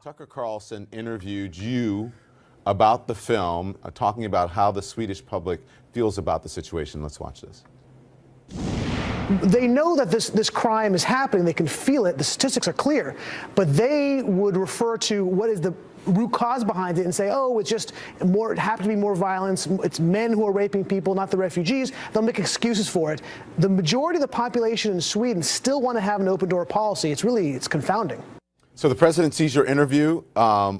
Tucker Carlson interviewed you about the film, talking about how the Swedish public feels about the situation. Let's watch this. They know that this crime is happening. They can feel it. The statistics are clear. But they would refer to what is the root cause behind it and say, oh, it's just more, it happened to be more violence. It's men who are raping people, not the refugees. They'll make excuses for it. The majority of the population in Sweden still want to have an open door policy. It's confounding. So the president sees your interview,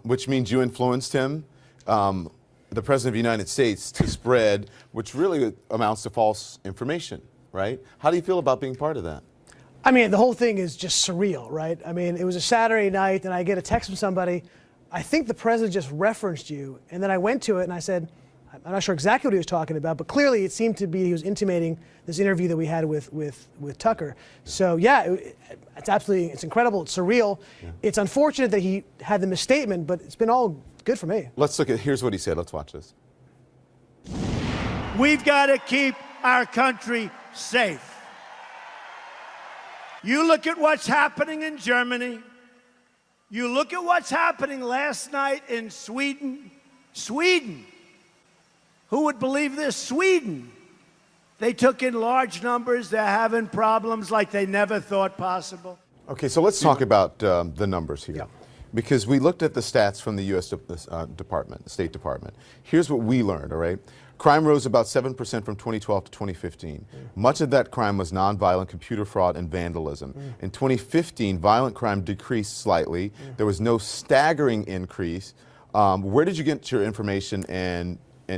which means you influenced him, the president of the United States, to spread, which really amounts to false information, right? How do you feel about being part of that? I mean, the whole thing is just surreal, right? I mean, it was a Saturday night, and I get a text from somebody. I think the president just referenced you. And then I went to it, and I said, I'm not sure exactly what he was talking about, but clearly it seemed to be he was intimating this interview that we had with Tucker. So, yeah, it's incredible. It's surreal. Yeah. It's unfortunate that he had the misstatement, but it's been all good for me. Let's look at, here's what he said. Let's watch this. We've got to keep our country safe. You look at what's happening in Germany. You look at what's happening last night in Sweden. Sweden. Who would believe this? Sweden. They took in large numbers. They're having problems like they never thought possible. Okay, so let's talk about the numbers here. Yeah. Because we looked at the stats from the U.S. State Department. Here's what we learned, all right? Crime rose about 7% from 2012 to 2015. Much of that crime was nonviolent computer fraud and vandalism. In 2015, violent crime decreased slightly. There was no staggering increase. Where did you get your information, and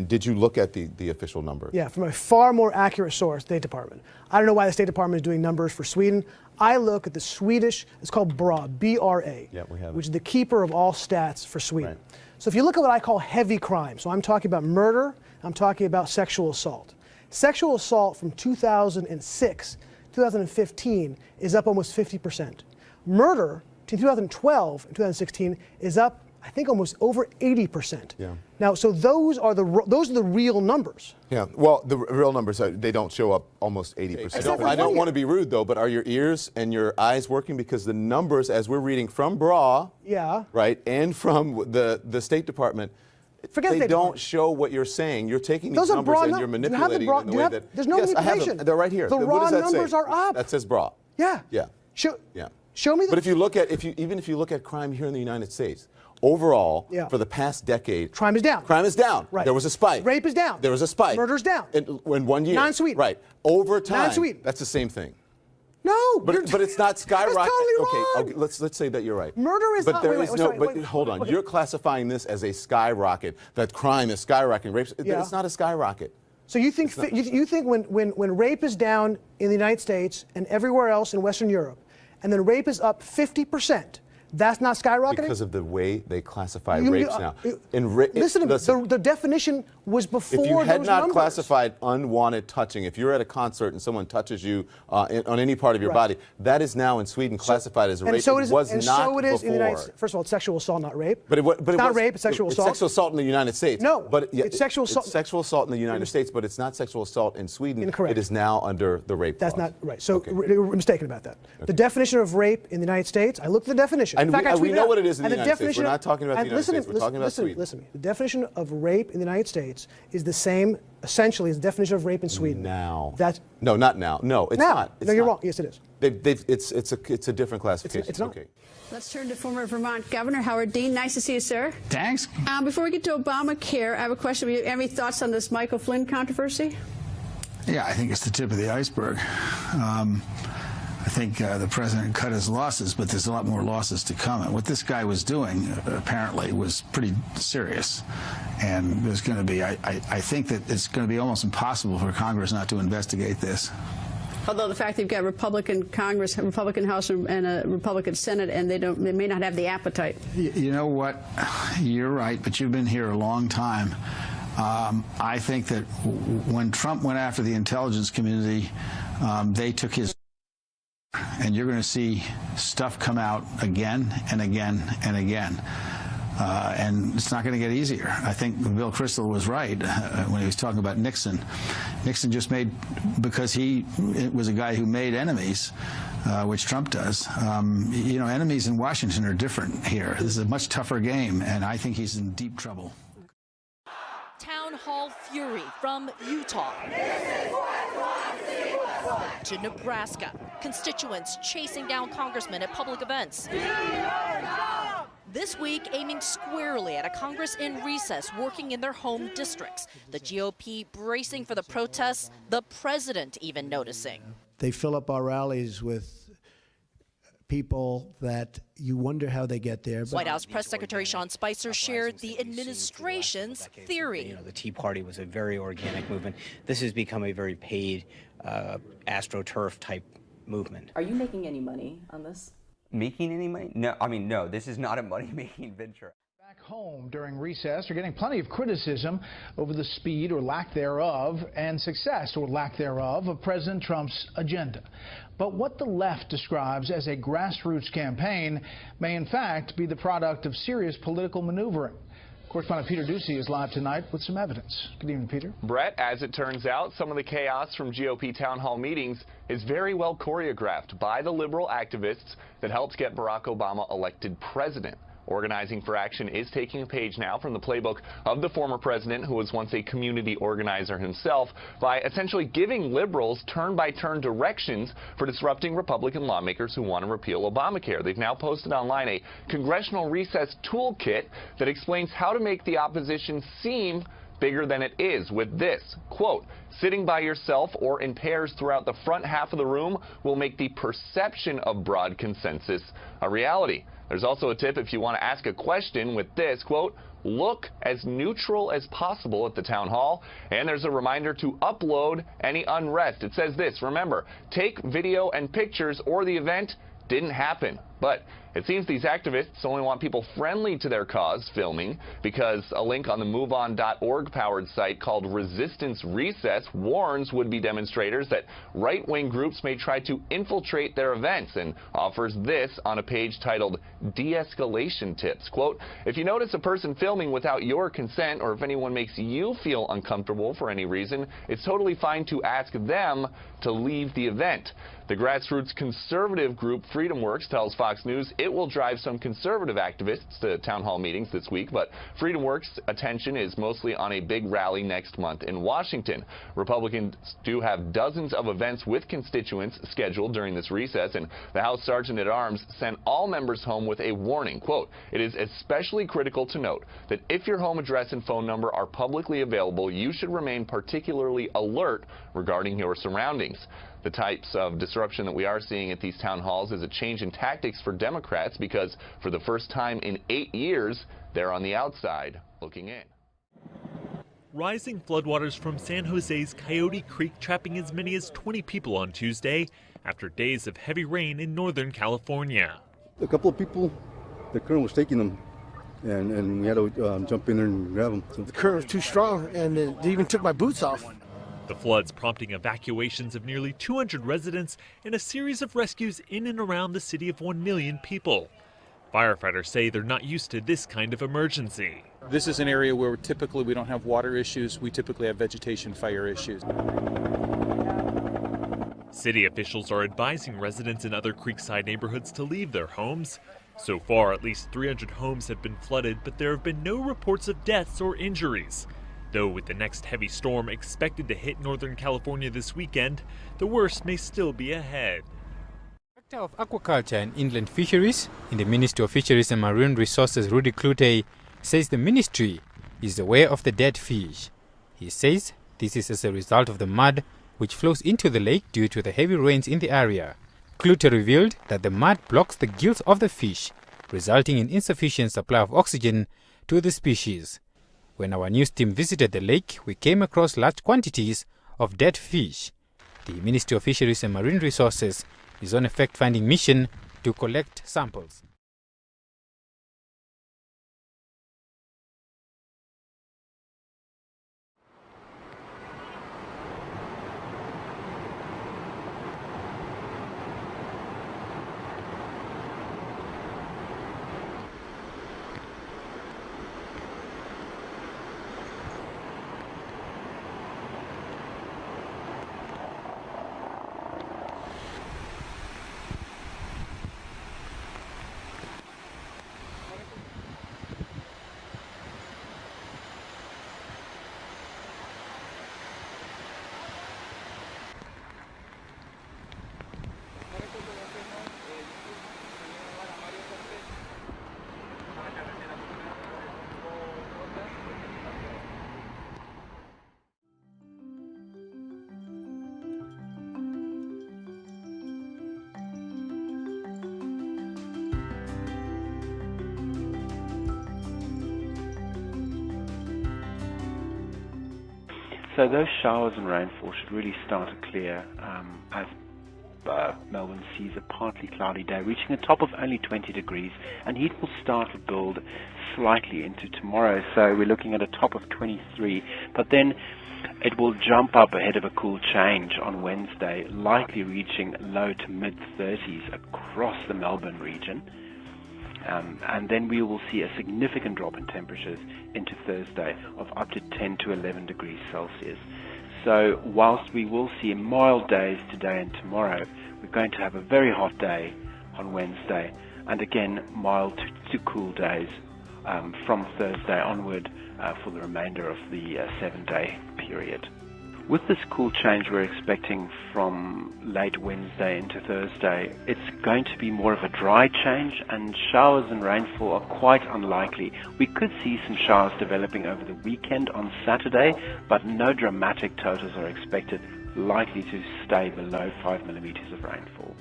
did you look at the official numbers? Yeah, from a far more accurate source, State Department. I don't know why the State Department is doing numbers for Sweden. I look at the Swedish, it's called BRA, B-R-A, yeah, we have it, which is the keeper of all stats for Sweden. Right. So if you look at what I call heavy crime, so I'm talking about murder, I'm talking about sexual assault. Sexual assault from 2006, 2015 is up almost 50%. Murder between 2012 and 2016 is up, I think, almost over 80%. Yeah. Now, so those are the real numbers. Yeah. Well, the real numbers they don't show up almost 80%. I don't want to be rude though, but are your ears and your eyes working? Because the numbers, as we're reading from BRA, yeah, right, and from the State Department, they don't show what you're saying. You're taking these numbers and you're manipulating them in the way that. There's no manipulation. I have them. They're right here. The raw numbers are up. That says BRA. Yeah. Yeah. Yeah. Show me. But if you look at even if you look at crime here in the United States. Overall, yeah, for the past decade, crime is down. Crime is down. Right. There was a spike. Rape is down. There was a spike. Murder's down. In 1 year. Non-Sweden. Right. Over time. Non-Sweden. That's the same thing. No. But it's not skyrocketing. That's totally wrong. Okay, let's say that you're right. Murder is but not. There wait, is sorry, but hold on. Okay. You're classifying this as a skyrocket. That crime is skyrocketing. Rape. Yeah. It's not a skyrocket. So you think you think when rape is down in the United States and everywhere else in Western Europe, and then rape is up 50%. That's not skyrocketing? Because of the way they classify rapes now. Listen to me. The definition was before those numbers. If you had not classified unwanted touching, if you're at a concert and someone touches you on any part of your body, that is now in Sweden classified as a rape. So it is, it was and not so it is before. In the United States. First of all, it's sexual assault, not rape. But it's not rape, it's sexual assault. It's sexual assault in the United States. No, but it's sexual assault. It's sexual assault in the United States, but it's not sexual assault in Sweden. Incorrect. It is now under the rape That's clause. not right. So we're mistaken about that. Okay. The definition of rape in the United States, I looked at the definition. In fact, we know what it is in the United States. We're not talking about the United States. We're talking about Sweden. Listen to me. The definition of rape in the United States is the same, essentially, as the definition of rape in Sweden. Now. No, not now. No, it's not. No, you're wrong. Yes, it is. It's a different classification. It's not. Okay. Let's turn to former Vermont Governor Howard Dean. Nice to see you, sir. Thanks. Before we get to Obamacare, I have a question. Do you have any thoughts on this Michael Flynn controversy? Yeah, I think it's the tip of the iceberg. I think the president cut his losses, but there's a lot more losses to come. And what this guy was doing, apparently, was pretty serious. And there's going to be, I think that it's going to be almost impossible for Congress not to investigate this. Although the fact that you've got Republican Congress, Republican House, and a Republican Senate, and they may not have the appetite. You know what? You're right, but you've been here a long time. I think that when Trump went after the intelligence community, they took his. And you're going to see stuff come out again and again and again. And it's not going to get easier. I think Bill Kristol was right when he was talking about Nixon. Nixon just made, because he was a guy who made enemies, which Trump does. Enemies in Washington are different here. This is a much tougher game, and I think he's in deep trouble. Town hall fury from Utah to Nebraska. Constituents chasing down congressmen at public events. This week, aiming squarely at a Congress in recess working in their home districts. The GOP bracing for the protests, the president even noticing. They fill up our rallies with people that you wonder how they get there. White House Press Secretary Sean Spicer shared the administration's theory. The Tea Party was a very organic movement. This has become a very paid AstroTurf type movement. Are you making any money on this? Making any money? No, no, this is not a money-making venture. Back home during recess are getting plenty of criticism over the speed or lack thereof and success or lack thereof of President Trump's agenda. But what the left describes as a grassroots campaign may in fact be the product of serious political maneuvering. Correspondent Peter Ducey is live tonight with some evidence. Good evening, Peter. Brett, as it turns out, some of the chaos from GOP town hall meetings is very well choreographed by the liberal activists that helped get Barack Obama elected president. Organizing for Action is taking a page now from the playbook of the former president, who was once a community organizer himself, by essentially giving liberals turn-by-turn directions for disrupting Republican lawmakers who want to repeal Obamacare. They've now posted online a congressional recess toolkit that explains how to make the opposition seem bigger than it is, with this, quote, sitting by yourself or in pairs throughout the front half of the room will make the perception of broad consensus a reality. There's also a tip if you want to ask a question with this, quote, look as neutral as possible at the town hall. And there's a reminder to upload any unrest. It says this, remember, take video and pictures or the event didn't happen. But it seems these activists only want people friendly to their cause filming, because a link on the MoveOn.org powered site called Resistance Recess warns would-be demonstrators that right-wing groups may try to infiltrate their events, and offers this on a page titled De-escalation tips. Quote, if you notice a person filming without your consent, or if anyone makes you feel uncomfortable for any reason, it's totally fine to ask them to leave the event. The grassroots conservative group FreedomWorks tells Fox News it will drive some conservative activists to town hall meetings this week, but FreedomWorks' attention is mostly on a big rally next month in Washington. Republicans do have dozens of events with constituents scheduled during this recess, and the House Sergeant at Arms sent all members home with a warning. Quote, it is especially critical to note that if your home address and phone number are publicly available, you should remain particularly alert regarding your surroundings. The types of disruption that we are seeing at these town halls is a change in tactics for Democrats, because for the first time in 8 years, they're on the outside looking in. Rising floodwaters from San Jose's Coyote Creek trapping as many as 20 people on Tuesday after days of heavy rain in Northern California. A couple of people, the current was taking them, and we had to jump in there and grab them. So. The current was too strong, and they even took my boots off. The floods prompting evacuations of nearly 200 residents and a series of rescues in and around the city of 1 million people. Firefighters say they're not used to this kind of emergency. This is an area where typically we don't have water issues. We typically have vegetation fire issues. City officials are advising residents in other Creekside neighborhoods to leave their homes. So far, at least 300 homes have been flooded, but there have been no reports of deaths or injuries. Though with the next heavy storm expected to hit Northern California this weekend, the worst may still be ahead. Director of Aquaculture and Inland Fisheries in the Ministry of Fisheries and Marine Resources, Rudy Klute, says the ministry is aware of the dead fish. He says this is as a result of the mud which flows into the lake due to the heavy rains in the area. Klute revealed that the mud blocks the gills of the fish, resulting in insufficient supply of oxygen to the species. When our news team visited the lake, we came across large quantities of dead fish. The Ministry of Fisheries and Marine Resources is on a fact-finding mission to collect samples. So those showers and rainfall should really start to clear as Melbourne sees a partly cloudy day, reaching a top of only 20 degrees, and heat will start to build slightly into tomorrow. So we're looking at a top of 23, but then it will jump up ahead of a cool change on Wednesday, likely reaching low to mid-30s across the Melbourne region. And then we will see a significant drop in temperatures into Thursday of up to 10 to 11 degrees Celsius. So whilst we will see mild days today and tomorrow, we're going to have a very hot day on Wednesday, and again mild to cool days from Thursday onward for the remainder of the 7-day period. With this cool change we're expecting from late Wednesday into Thursday, it's going to be more of a dry change, and showers and rainfall are quite unlikely. We could see some showers developing over the weekend on Saturday, but no dramatic totals are expected, likely to stay below 5 millimeters of rainfall.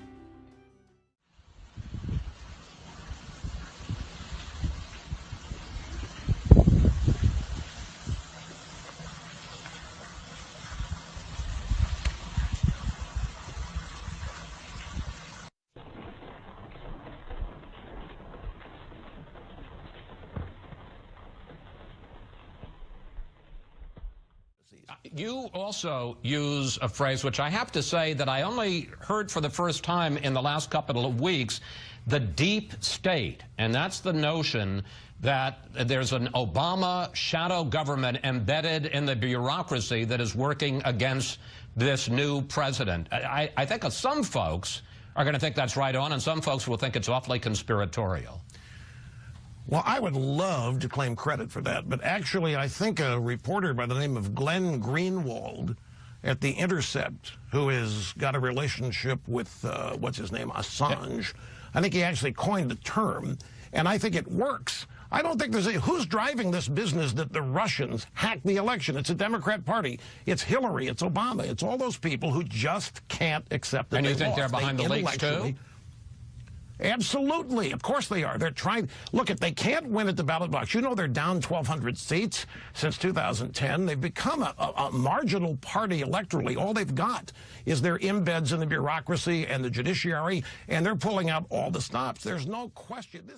You also use a phrase which I have to say that I only heard for the first time in the last couple of weeks, the deep state. And that's the notion that there's an Obama shadow government embedded in the bureaucracy that is working against this new president. I think some folks are going to think that's right on, and some folks will think it's awfully conspiratorial. Well, I would love to claim credit for that, but actually I think a reporter by the name of Glenn Greenwald at The Intercept, who has got a relationship with, what's his name, Assange, I think he actually coined the term, and I think it works. I don't think there's who's driving this business that the Russians hacked the election. It's a Democrat Party. It's Hillary. It's Obama. It's all those people who just can't accept that. And you think they're behind the leaks too? Absolutely. Of course they are. They're trying. Look, they can't win at the ballot box. You know they're down 1,200 seats since 2010. They've become a marginal party electorally. All they've got is their embeds in the bureaucracy and the judiciary, and they're pulling out all the stops. There's no question.